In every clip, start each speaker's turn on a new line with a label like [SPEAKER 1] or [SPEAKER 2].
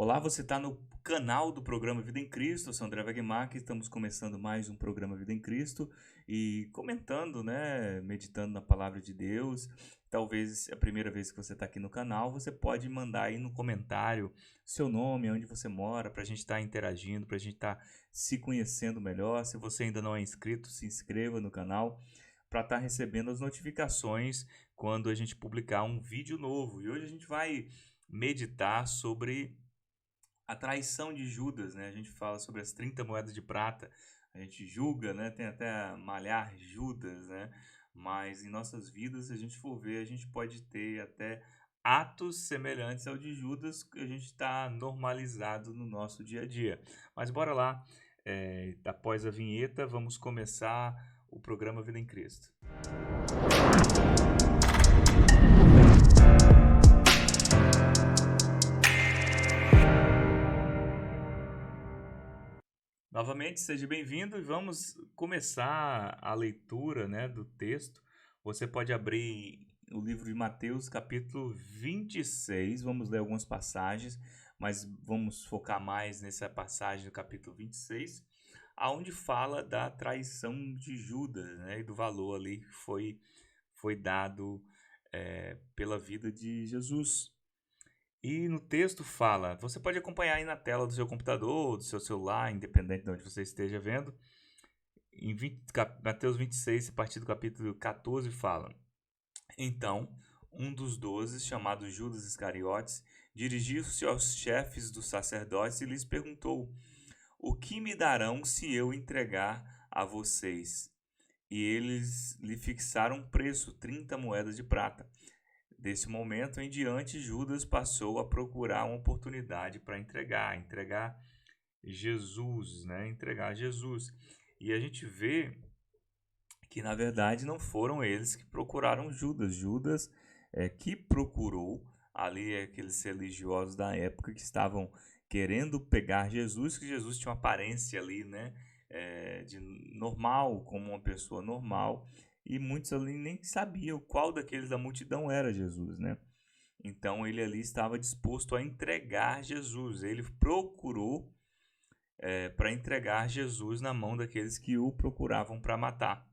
[SPEAKER 1] Olá, você está no canal do programa Vida em Cristo. Eu sou André Wegmark, estamos começando mais um programa Vida em Cristo e comentando, né, meditando na palavra de Deus. Talvez é a primeira vez que você está aqui no canal, você pode mandar aí no comentário seu nome, onde você mora, para a gente estar interagindo, para a gente estar se conhecendo melhor. Se você ainda não é inscrito, se inscreva no canal para estar recebendo as notificações quando a gente publicar um vídeo novo. E hoje a gente vai meditar sobre a traição de Judas, né? A gente fala sobre as 30 moedas de prata, a gente julga, né? Tem até malhar Judas, né? Mas em nossas vidas, se a gente for ver, a gente pode ter até atos semelhantes ao de Judas que a gente está normalizado no nosso dia a dia. Mas bora lá, após a vinheta, vamos começar o programa Vida em Cristo. Novamente, seja bem-vindo e vamos começar a leitura, né, do texto. Você pode abrir o livro de Mateus, capítulo 26. Vamos ler algumas passagens, mas vamos focar mais nessa passagem do capítulo 26, aonde fala da traição de Judas, né, e do valor ali que foi dado pela vida de Jesus. E no texto fala, você pode acompanhar aí na tela do seu computador, do seu celular, independente de onde você esteja vendo. Em Mateus 26, a partir do capítulo 14, fala: Então, um dos 12, chamado Judas Iscariotes, dirigiu-se aos chefes dos sacerdotes e lhes perguntou: O que me darão se eu entregar a vocês? E eles lhe fixaram um preço, 30 moedas de prata. Desse momento em diante, Judas passou a procurar uma oportunidade para entregar Jesus, né? Entregar Jesus. E a gente vê que, na verdade, não foram eles que procuraram Judas. Judas que procurou ali aqueles religiosos da época que estavam querendo pegar Jesus, que Jesus tinha uma aparência ali, né? De normal, como uma pessoa normal, e muitos ali nem sabiam qual daqueles da multidão era Jesus, né? Então ele ali estava disposto a entregar Jesus. Ele procurou para entregar Jesus na mão daqueles que o procuravam para matar.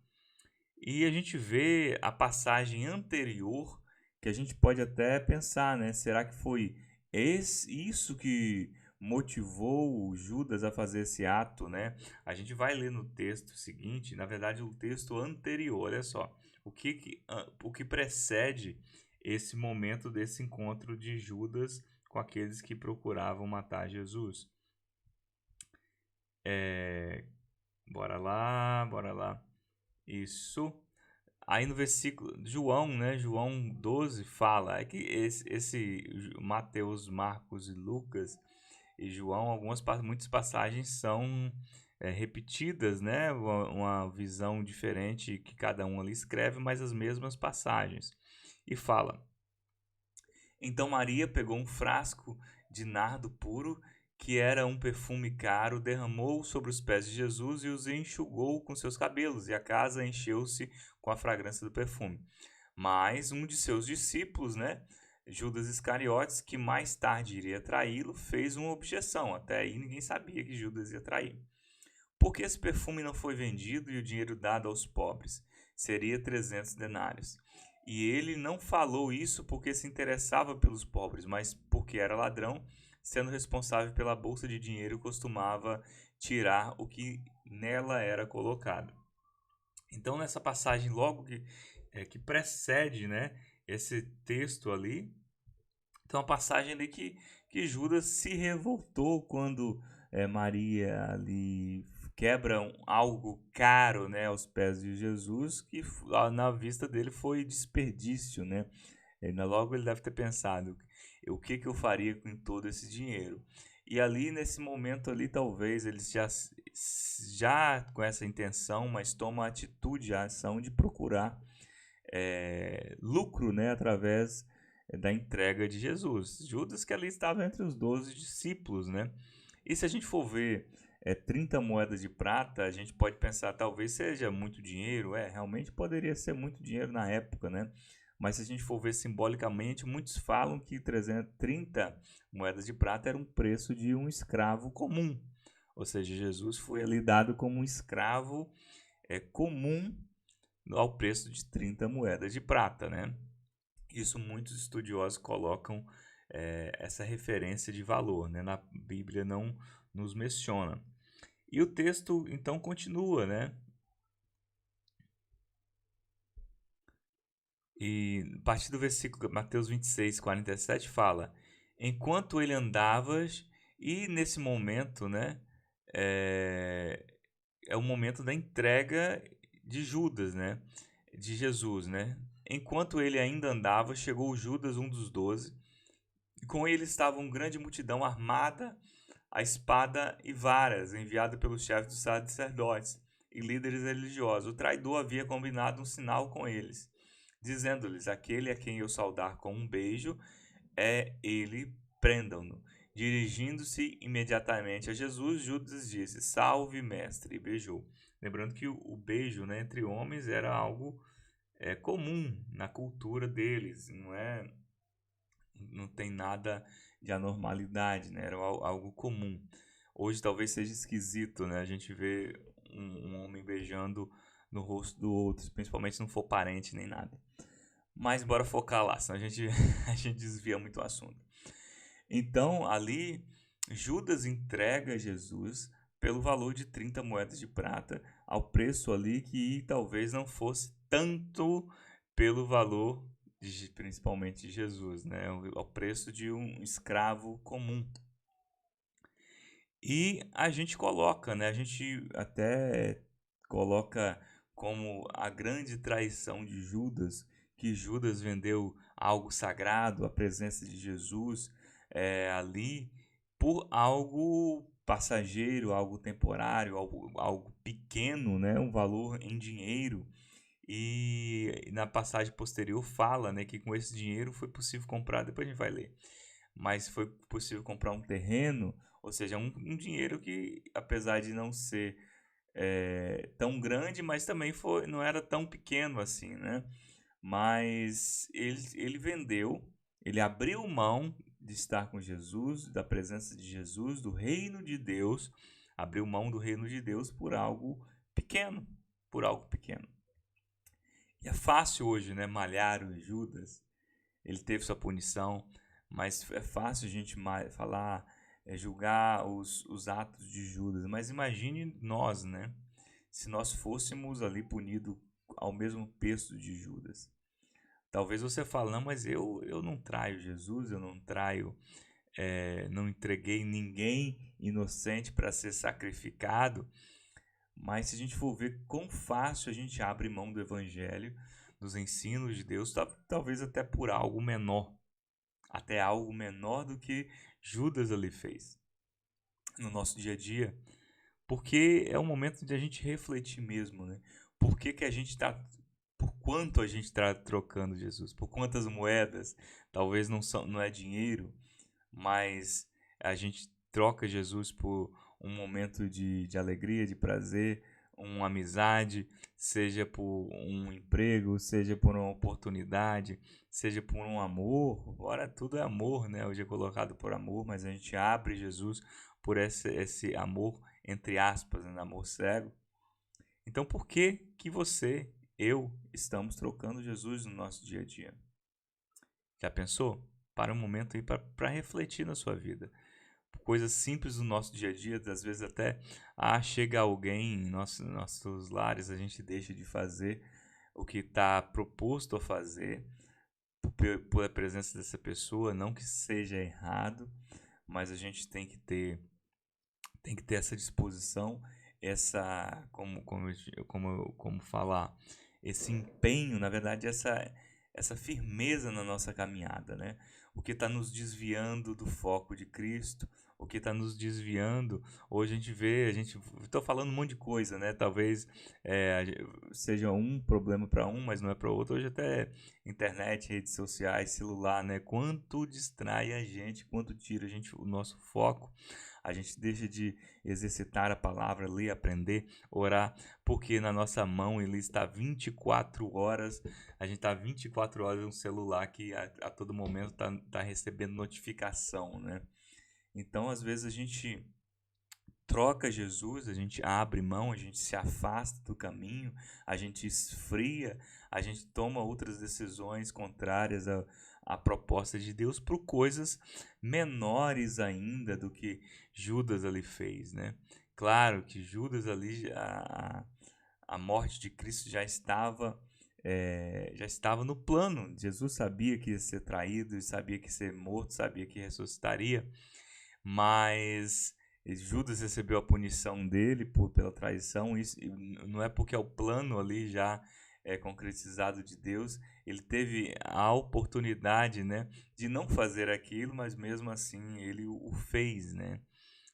[SPEAKER 1] E a gente vê a passagem anterior, que a gente pode até pensar, né? Será que foi isso que motivou o Judas a fazer esse ato, né? A gente vai ler no texto seguinte, na verdade o texto anterior, olha só, o que precede esse momento desse encontro de Judas com aqueles que procuravam matar Jesus. Bora lá. Isso. Aí no versículo João, né? João 12 fala que esse Mateus, Marcos e Lucas e João, muitas passagens são repetidas, né? Uma visão diferente que cada um ali escreve, mas as mesmas passagens. E fala: Então Maria pegou um frasco de nardo puro, que era um perfume caro, derramou sobre os pés de Jesus e os enxugou com seus cabelos, e a casa encheu-se com a fragrância do perfume. Mas um de seus discípulos, né, Judas Iscariotes, que mais tarde iria traí-lo, fez uma objeção. Até aí ninguém sabia que Judas ia trair. Por que esse perfume não foi vendido e o dinheiro dado aos pobres? Seria 300 denários. E ele não falou isso porque se interessava pelos pobres, mas porque era ladrão, sendo responsável pela bolsa de dinheiro, costumava tirar o que nela era colocado. Então, nessa passagem, logo que precede, né, esse texto ali, então a passagem ali que Judas se revoltou quando Maria ali quebra algo caro, né, aos pés de Jesus, que na vista dele foi desperdício, né? Logo ele deve ter pensado, o que eu faria com todo esse dinheiro? E ali nesse momento ali talvez eles já com essa intenção, mas toma a atitude, a ação de procurar lucro, né, através da entrega de Jesus. Judas que ali estava entre os 12 discípulos, né? E se a gente for ver 30 moedas de prata, a gente pode pensar, talvez seja muito dinheiro. Realmente poderia ser muito dinheiro na época, né? mas se a gente for ver simbolicamente, muitos falam que 330 moedas de prata era um preço de um escravo comum. Ou seja, Jesus foi ali dado como um escravo comum ao preço de 30 moedas de prata, né? Isso muitos estudiosos colocam essa referência de valor, né? Na Bíblia não nos menciona. E o texto então continua, né? E a partir do versículo Mateus 26, 47 fala: enquanto ele andava, e nesse momento, né? É o momento da entrega de Judas, né? De Jesus, né? Enquanto ele ainda andava, chegou Judas, um dos 12, e com ele estava uma grande multidão armada a espada e varas, enviada pelos chefes dos sacerdotes e líderes religiosos. O traidor havia combinado um sinal com eles, dizendo-lhes: aquele a quem eu saudar com um beijo é ele, prendam-no. Dirigindo-se imediatamente a Jesus, Judas disse: salve, mestre, e beijou. Lembrando que o beijo, né, entre homens era algo comum na cultura deles, não tem nada de anormalidade, né? Era algo comum. Hoje talvez seja esquisito, né? A gente vê um homem beijando no rosto do outro, principalmente se não for parente nem nada. Mas bora focar lá, senão a gente, a gente desvia muito o assunto. Então, ali, Judas entrega Jesus pelo valor de 30 moedas de prata, ao preço ali que talvez não fosse tanto pelo valor principalmente de Jesus, né? Ao preço de um escravo comum. E a gente coloca, né? A gente até coloca como a grande traição de Judas, que Judas vendeu algo sagrado, a presença de Jesus ali, por algo passageiro, algo temporário, algo pequeno, né? Um valor em dinheiro. E na passagem posterior fala, né, que com esse dinheiro foi possível comprar, depois a gente vai ler, mas foi possível comprar um terreno, ou seja, um dinheiro que, apesar de não ser tão grande, mas também não era tão pequeno assim, né? Mas ele vendeu, ele abriu mão de estar com Jesus, da presença de Jesus, do reino de Deus, abriu mão do reino de Deus por algo pequeno, por algo pequeno. E é fácil hoje, né, malhar o Judas. Ele teve sua punição, mas é fácil a gente falar, julgar os atos de Judas. Mas imagine nós, né, se nós fôssemos ali punidos ao mesmo peso de Judas. Talvez você fale, não, mas eu não traio Jesus, eu não traio, não entreguei ninguém inocente para ser sacrificado. Mas se a gente for ver quão fácil a gente abre mão do evangelho, dos ensinos de Deus, talvez até por algo menor, até algo menor do que Judas ali fez no nosso dia a dia, porque é um momento de a gente refletir mesmo, né? Por que a gente está, por quanto a gente está trocando Jesus, por quantas moedas, talvez não é dinheiro, mas a gente troca Jesus por um momento de alegria, de prazer, uma amizade, seja por um emprego, seja por uma oportunidade, seja por um amor. Ora, tudo é amor, né? Hoje é colocado por amor, mas a gente abre Jesus por esse amor, entre aspas, né? Amor cego. Então, por que você, eu, estamos trocando Jesus no nosso dia a dia? Já pensou? Para um momento aí para refletir na sua vida. Coisas simples do nosso dia a dia, às vezes até chega alguém em nossos lares, a gente deixa de fazer o que está proposto a fazer por a presença dessa pessoa, não que seja errado, mas a gente tem que ter essa disposição, essa como falar, esse empenho, na verdade essa firmeza na nossa caminhada, né? o que está nos desviando do foco de Cristo, o que está nos desviando. Hoje a gente vê, estou falando um monte de coisa, né? Talvez seja um problema para um, mas não é para outro. Hoje até internet, redes sociais, celular, né? Quanto distrai a gente, quanto tira a gente o nosso foco. A gente deixa de exercitar a palavra, ler, aprender, orar, porque na nossa mão ele está 24 horas, a gente está 24 horas no celular que a todo momento tá recebendo notificação, né? Então, às vezes a gente troca Jesus, a gente abre mão, a gente se afasta do caminho, a gente esfria, a gente toma outras decisões contrárias à proposta de Deus por coisas menores ainda do que Judas ali fez, né? Claro que Judas ali, a morte de Cristo já estava no plano. Jesus sabia que ia ser traído, sabia que ia ser morto, sabia que ressuscitaria, mas Judas recebeu a punição dele pela traição. Isso não é porque é o plano ali já concretizado de Deus. Ele teve a oportunidade, né, de não fazer aquilo, mas mesmo assim ele o fez, né?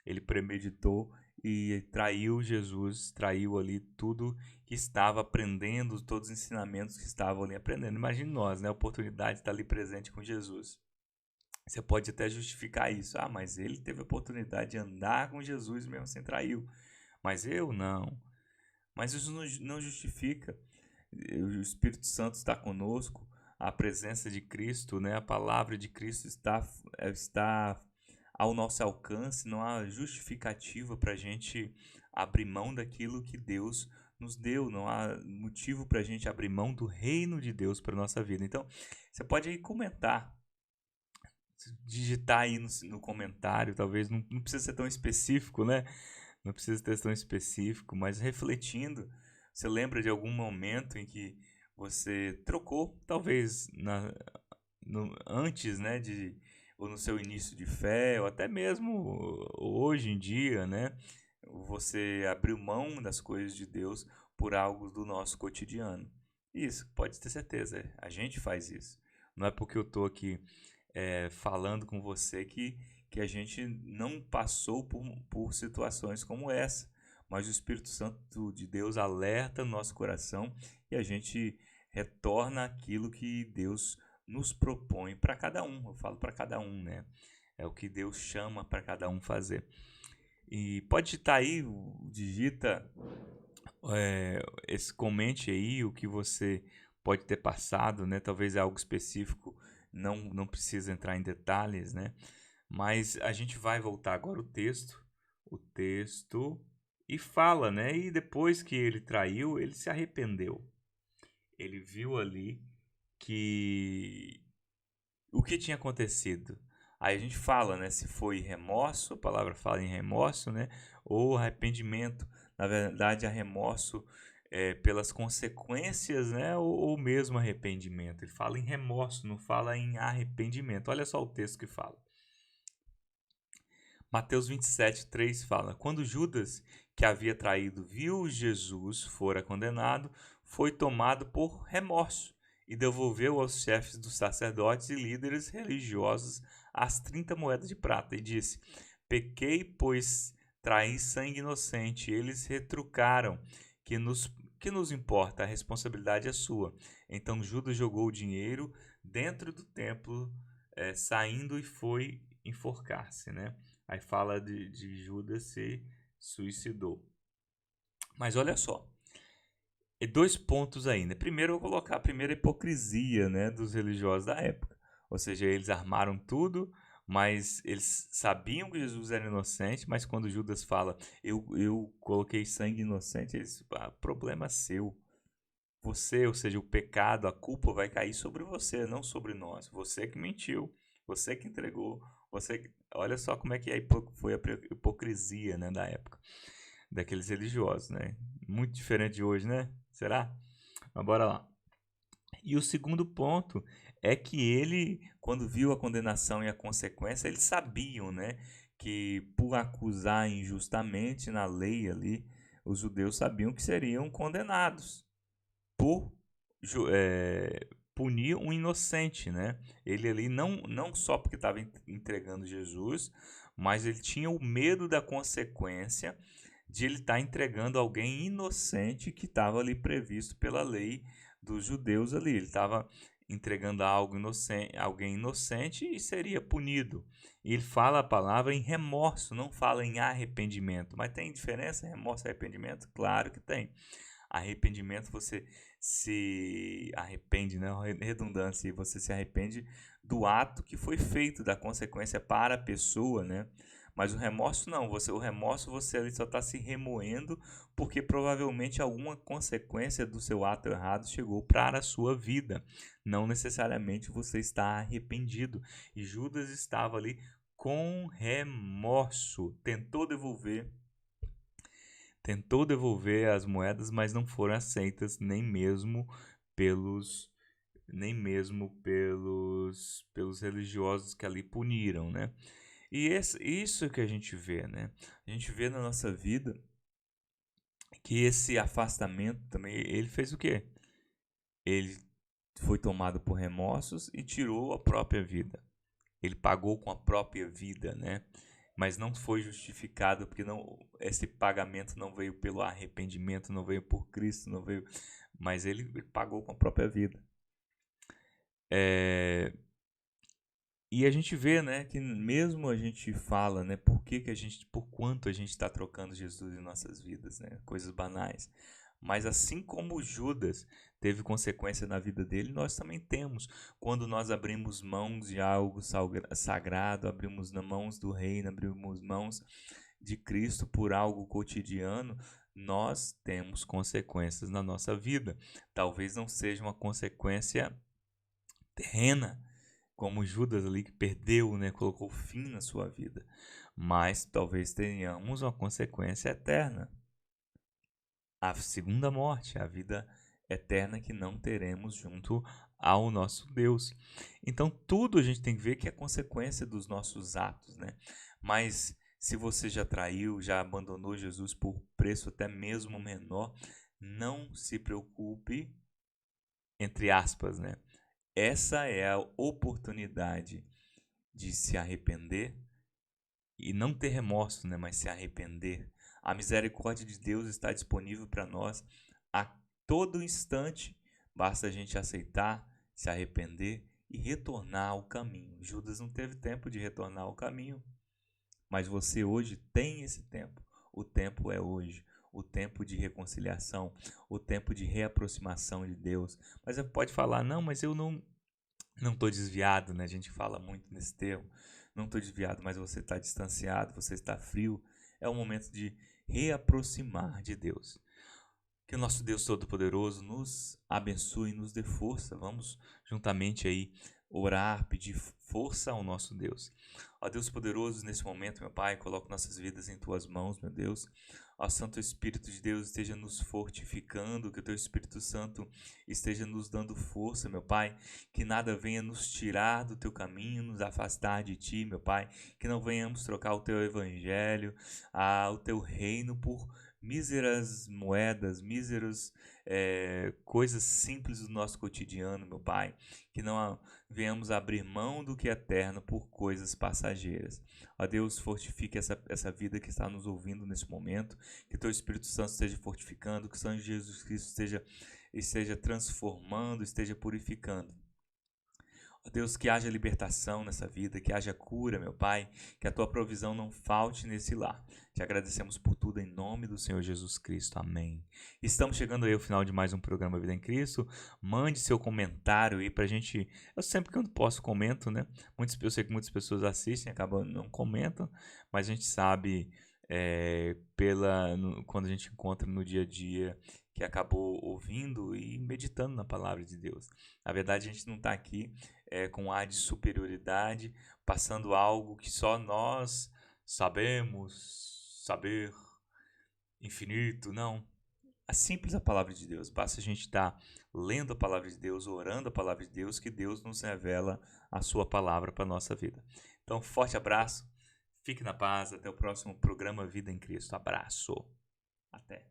[SPEAKER 1] Ele premeditou e traiu Jesus, traiu ali tudo que estava aprendendo, todos os ensinamentos que estavam ali aprendendo. Imagine nós, né, a oportunidade de estar ali presente com Jesus. Você pode até justificar isso. Ah, mas ele teve a oportunidade de andar com Jesus mesmo sem trair. Mas eu não. Mas isso não justifica. O Espírito Santo está conosco, a presença de Cristo, né? A palavra de Cristo está ao nosso alcance. Não há justificativa para a gente abrir mão daquilo que Deus nos deu. Não há motivo para a gente abrir mão do reino de Deus para a nossa vida. Então, você pode aí comentar, digitar aí no comentário, talvez não precisa ser tão específico, né? Não precisa ser tão específico, mas refletindo, você lembra de algum momento em que você trocou, talvez antes, né, ou no seu início de fé, ou até mesmo hoje em dia, né? Você abriu mão das coisas de Deus por algo do nosso cotidiano. Isso, pode ter certeza, a gente faz isso. Não é porque eu estou aqui falando com você que a gente não passou por situações como essa, mas o Espírito Santo de Deus alerta no nosso coração e a gente retorna aquilo que Deus nos propõe para cada um. Eu falo para cada um, né? É o que Deus chama para cada um fazer. E pode digitar aí, comente aí o que você pode ter passado, né? Talvez é algo específico, não precisa entrar em detalhes, né? Mas a gente vai voltar agora o texto e fala, né? E depois que ele traiu, ele se arrependeu. Ele viu ali que o que tinha acontecido. Aí a gente fala, né? Se foi remorso, a palavra fala em remorso, né? Ou arrependimento. Na verdade, remorso pelas consequências, né? Ou mesmo arrependimento. Ele fala em remorso, não fala em arrependimento. Olha só o texto que fala. Mateus 27:3 fala: Quando Judas, que havia traído, viu Jesus fora condenado, foi tomado por remorso e devolveu aos chefes dos sacerdotes e líderes religiosos as 30 moedas de prata e disse: Pequei, pois traí sangue inocente. Eles retrucaram: que nos importa? A responsabilidade é sua. Então Judas jogou o dinheiro dentro do templo, saindo e foi enforcar-se, né? Aí fala de Judas se suicidou. Mas olha só, dois pontos aí, né? Primeiro eu vou colocar a primeira hipocrisia, né, dos religiosos da época. Ou seja, eles armaram tudo, mas eles sabiam que Jesus era inocente, mas quando Judas fala, eu coloquei sangue inocente, eles, problema seu. Você, ou seja, o pecado, a culpa vai cair sobre você, não sobre nós. Você que mentiu, você que entregou, olha só como é que foi a hipocrisia, né, da época, daqueles religiosos, né? Muito diferente de hoje, né? Será? Mas bora lá. E o segundo ponto é que ele, quando viu a condenação e a consequência, eles sabiam, né, que por acusar injustamente na lei ali, os judeus sabiam que seriam condenados por punir um inocente, né? Ele ali não só porque estava entregando Jesus, mas ele tinha o medo da consequência de ele estar entregando alguém inocente que estava ali previsto pela lei dos judeus ali. Ele estava entregando alguém inocente e seria punido. E ele fala a palavra em remorso, não fala em arrependimento. Mas tem diferença remorso e arrependimento? Claro que tem. Arrependimento, você se arrepende, né? Redundância, você se arrepende do ato que foi feito, da consequência para a pessoa, né? Mas o remorso não, o remorso você ali só está se remoendo porque provavelmente alguma consequência do seu ato errado chegou para a sua vida. Não necessariamente você está arrependido. E Judas estava ali com remorso, tentou devolver as moedas, mas não foram aceitas pelos pelos religiosos que ali puniram, né? E isso que a gente vê, né? A gente vê na nossa vida que esse afastamento também, ele fez o quê? Ele foi tomado por remorsos e tirou a própria vida. Ele pagou com a própria vida, né? Mas não foi justificado porque esse pagamento não veio pelo arrependimento, não veio por Cristo, não veio, mas ele pagou com a própria vida. E a gente vê, né, que mesmo a gente fala, né, por quanto a gente está trocando Jesus em nossas vidas, né, coisas banais. Mas assim como Judas teve consequência na vida dele, nós também temos. Quando nós abrimos mãos de algo sagrado, abrimos mãos do reino, abrimos mãos de Cristo por algo cotidiano, nós temos consequências na nossa vida. Talvez não seja uma consequência terrena, como Judas ali que perdeu, né, colocou fim na sua vida, mas talvez tenhamos uma consequência eterna, a segunda morte, a vida eterna que não teremos junto ao nosso Deus. Então tudo a gente tem que ver que é consequência dos nossos atos, né? Mas se você já traiu, já abandonou Jesus por preço até mesmo menor, não se preocupe, entre aspas, né? Essa é a oportunidade de se arrepender e não ter remorso, né, mas se arrepender. A misericórdia de Deus está disponível para nós a todo instante. Basta a gente aceitar, se arrepender e retornar ao caminho. Judas não teve tempo de retornar ao caminho, mas você hoje tem esse tempo. O tempo é hoje. O tempo de reconciliação, o tempo de reaproximação de Deus. Mas você pode falar, não, mas eu não estou desviado, né? A gente fala muito nesse termo. Não estou desviado, mas você está distanciado, você está frio. É o momento de reaproximar de Deus. Que o nosso Deus Todo-Poderoso nos abençoe e nos dê força. Vamos juntamente aí orar, pedir força ao nosso Deus. Ó Deus poderoso, nesse momento, meu Pai, coloco nossas vidas em Tuas mãos, meu Deus. Ó Santo Espírito de Deus, esteja nos fortificando, que o Teu Espírito Santo esteja nos dando força, meu Pai. Que nada venha nos tirar do Teu caminho, nos afastar de Ti, meu Pai. Que não venhamos trocar o Teu Evangelho, o Teu reino por míseras moedas, míseras coisas simples do nosso cotidiano, meu Pai. Que não venhamos abrir mão do que é eterno por coisas passageiras. Ó Deus, fortifique essa vida que está nos ouvindo nesse momento. Que Teu Espírito Santo esteja fortificando, que o Sangue de Jesus Cristo esteja transformando, esteja purificando. Ó Deus, que haja libertação nessa vida, que haja cura, meu Pai, que a Tua provisão não falte nesse lar. Te agradecemos por tudo em nome do Senhor Jesus Cristo. Amém. Estamos chegando aí ao final de mais um programa Vida em Cristo. Mande seu comentário aí pra gente. Eu sempre que eu posso comento, né? Eu sei que muitas pessoas assistem, acabam não comentam, mas a gente sabe quando a gente encontra no dia a dia que acabou ouvindo e meditando na palavra de Deus. Na verdade, a gente não está aqui com ar de superioridade, passando algo que só nós sabemos saber, infinito, não. É simples a palavra de Deus, basta a gente estar lendo a palavra de Deus, orando a palavra de Deus, que Deus nos revela a sua palavra para a nossa vida. Então, forte abraço, fique na paz, até o próximo programa Vida em Cristo. Abraço, até.